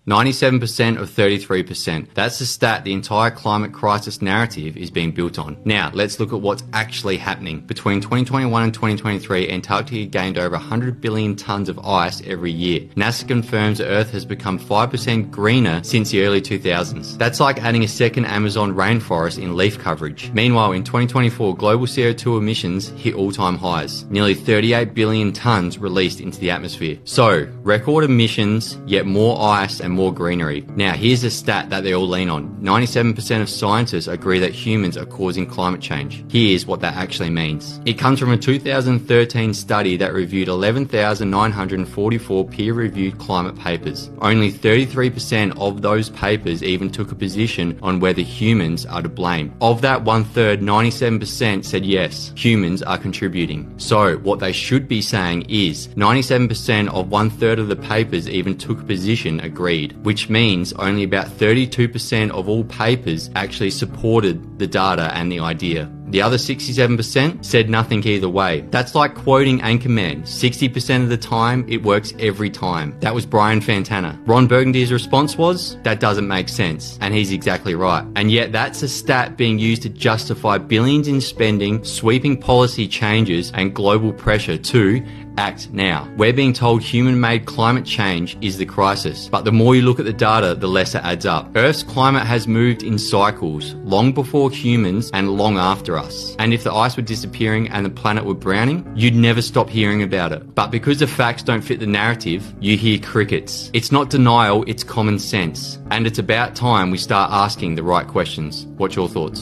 97% of 33%. That's the stat the entire climate crisis narrative is being built on. Now, let's look at what's actually happening. Between 2021 and 2023, Antarctica gained over 100 billion tons of ice every year. NASA confirms Earth has become 5% greener since the early 2000s. That's like adding a second Amazon rainforest in leaf coverage. Meanwhile, in 2024, global CO2 emissions hit all-time highs. Nearly 38 billion tons released into the atmosphere. So, record emissions, yet more ice and more greenery. Now, here's a stat that they all lean on. 97% of scientists agree that humans are causing climate change. Here's what that actually means. It comes from a 2013 study that reviewed 11,944 peer-reviewed climate papers. Only 33% of those papers even took a position on whether humans are to blame. Of that one-third, 97% said yes, humans are contributing. So, what they should be saying is 97% of one-third of the papers even took a position agreed, which means only about 32% of all papers actually supported the data and the idea. The other 67% said nothing either way. That's like quoting Anchorman. 60% of the time, it works every time. That was Brian Fantana. Ron Burgundy's response was, that doesn't make sense. And he's exactly right. And yet that's a stat being used to justify billions in spending, sweeping policy changes, and global pressure to act now. We're being told human-made climate change is the crisis, but the more you look at the data, the less it adds up. Earth's climate has moved in cycles, long before humans and long after us. And if the ice were disappearing and the planet were browning, you'd never stop hearing about it. But because the facts don't fit the narrative, you hear crickets. It's not denial, it's common sense. And it's about time we start asking the right questions. What's your thoughts?